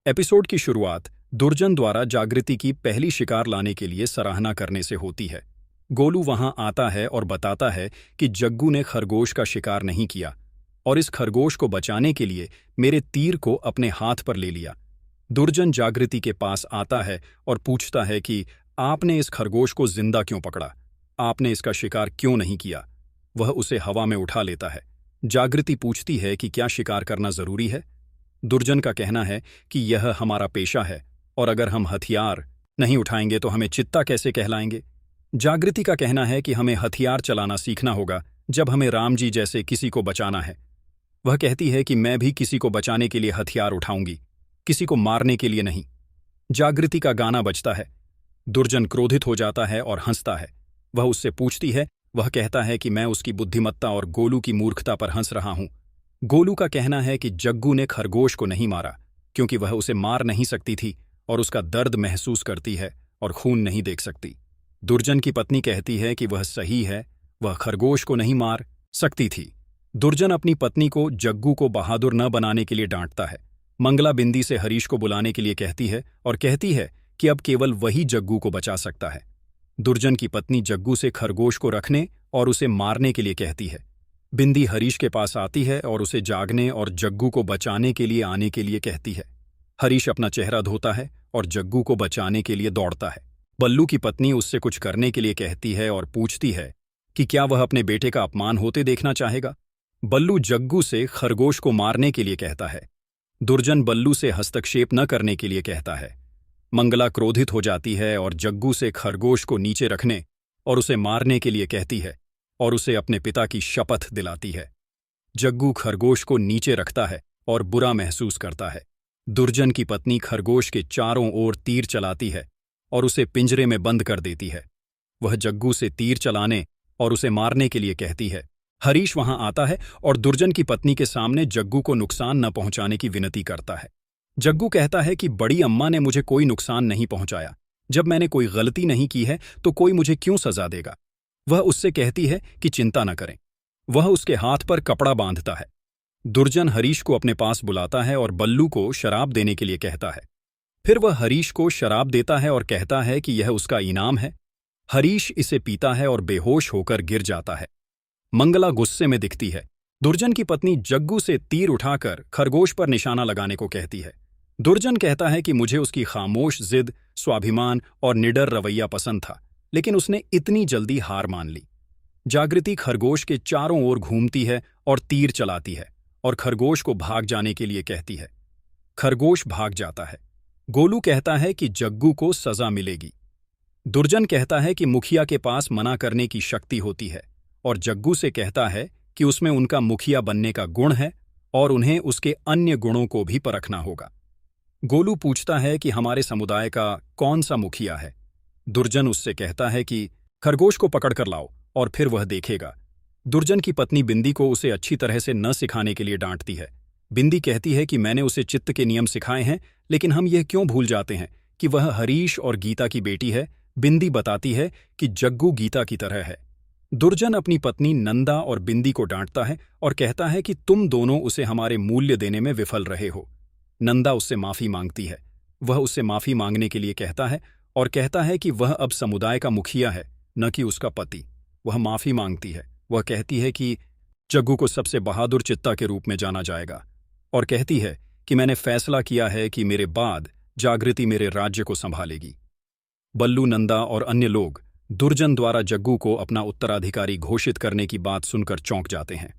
Episode की शुरुआत दुर्जन द्वारा जागृति की पहली शिकार लाने के लिए सराहना करने से होती है। गोलू वहां आता है और बताता है कि जग्गू ने खरगोश का शिकार नहीं किया और इस खरगोश को बचाने के लिए मेरे तीर को अपने हाथ पर ले लिया। दुर्जन जागृति के पास आता है और पूछता है कि आपने इस खरगोश को जिंदा क्यों पकड़ा, आपने इसका शिकार क्यों नहीं किया। वह उसे हवा में उठा लेता है। जागृति पूछती है कि क्या शिकार करना जरूरी है। दुर्जन का कहना है कि यह हमारा पेशा है और अगर हम हथियार नहीं उठाएंगे तो हमें चित्ता कैसे कहलाएंगे। जागृति का कहना है कि हमें हथियार चलाना सीखना होगा जब हमें राम जी जैसे किसी को बचाना है। वह कहती है कि मैं भी किसी को बचाने के लिए हथियार उठाऊंगी, किसी को मारने के लिए नहीं। जागृति का गाना बजता है। दुर्जन क्रोधित हो जाता है और हंसता है। वह उससे पूछती है, वह कहता है कि मैं उसकी बुद्धिमत्ता और गोलू की मूर्खता पर हंस रहा हूं। गोलू का कहना है कि जग्गू ने खरगोश को नहीं मारा क्योंकि वह उसे मार नहीं सकती थी और उसका दर्द महसूस करती है और खून नहीं देख सकती। दुर्जन की पत्नी कहती है कि वह सही है, वह खरगोश को नहीं मार सकती थी। दुर्जन अपनी पत्नी को जग्गू को बहादुर न बनाने के लिए डांटता है। मंगला बिंदी से हरीश को बुलाने के लिए कहती है और कहती है कि अब केवल वही जग्गू को बचा सकता है। दुर्जन की पत्नी जग्गू से खरगोश को रखने और उसे मारने के लिए कहती है। बिंदी हरीश के पास आती है और उसे जागने और जग्गू को बचाने के लिए आने के लिए कहती है। हरीश अपना चेहरा धोता है और जग्गू को बचाने के लिए दौड़ता है। बल्लू की पत्नी उससे कुछ करने के लिए कहती है और पूछती है कि क्या वह अपने बेटे का अपमान होते देखना चाहेगा। बल्लू जग्गू से खरगोश को मारने के लिए कहता है। दुर्जन बल्लू से हस्तक्षेप न करने के लिए कहता है। मंगला क्रोधित हो जाती है और जग्गू से खरगोश को नीचे रखने और उसे मारने के लिए कहती है और उसे अपने पिता की शपथ दिलाती है। जग्गू खरगोश को नीचे रखता है और बुरा महसूस करता है। दुर्जन की पत्नी खरगोश के चारों ओर तीर चलाती है और उसे पिंजरे में बंद कर देती है। वह जग्गू से तीर चलाने और उसे मारने के लिए कहती है। हरीश वहां आता है और दुर्जन की पत्नी के सामने जग्गू को नुकसान न पहुंचाने की विनती करता है। जग्गू कहता है कि बड़ी अम्मा ने मुझे कोई नुकसान नहीं पहुंचाया, जब मैंने कोई गलती नहीं की है तो कोई मुझे क्यों सजा देगा। वह उससे कहती है कि चिंता न करें। वह उसके हाथ पर कपड़ा बांधता है। दुर्जन हरीश को अपने पास बुलाता है और बल्लू को शराब देने के लिए कहता है। फिर वह हरीश को शराब देता है और कहता है कि यह उसका इनाम है। हरीश इसे पीता है और बेहोश होकर गिर जाता है। मंगला गुस्से में दिखती है। दुर्जन की पत्नी जग्गू से तीर उठाकर खरगोश पर निशाना लगाने को कहती है। दुर्जन कहता है कि मुझे उसकी खामोश जिद, स्वाभिमान और निडर रवैया पसंद था, लेकिन उसने इतनी जल्दी हार मान ली। जागृति खरगोश के चारों ओर घूमती है और तीर चलाती है और खरगोश को भाग जाने के लिए कहती है। खरगोश भाग जाता है। गोलू कहता है कि जग्गू को सजा मिलेगी। दुर्जन कहता है कि मुखिया के पास मना करने की शक्ति होती है और जग्गू से कहता है कि उसमें उनका मुखिया बनने का गुण है और उन्हें उसके अन्य गुणों को भी परखना होगा। गोलू पूछता है कि हमारे समुदाय का कौन सा मुखिया है। दुर्जन उससे कहता है कि खरगोश को पकड़कर लाओ और फिर वह देखेगा। दुर्जन की पत्नी बिंदी को उसे अच्छी तरह से न सिखाने के लिए डांटती है। बिंदी कहती है कि मैंने उसे चित्त के नियम सिखाए हैं, लेकिन हम यह क्यों भूल जाते हैं कि वह हरीश और गीता की बेटी है। बिंदी बताती है कि जग्गू गीता की तरह है। दुर्जन अपनी पत्नी नंदा और बिंदी को डांटता है और कहता है कि तुम दोनों उसे हमारे मूल्य देने में विफल रहे हो। नंदा उससे माफी मांगती है। वह उससे माफी मांगने के लिए कहता है और कहता है कि वह अब समुदाय का मुखिया है, न कि उसका पति। वह माफी मांगती है। वह कहती है कि जग्गू को सबसे बहादुर चित्ता के रूप में जाना जाएगा और कहती है कि मैंने फैसला किया है कि मेरे बाद जागृति मेरे राज्य को संभालेगी। बल्लू, नंदा और अन्य लोग दुर्जन द्वारा जग्गू को अपना उत्तराधिकारी घोषित करने की बात सुनकर चौंक जाते हैं।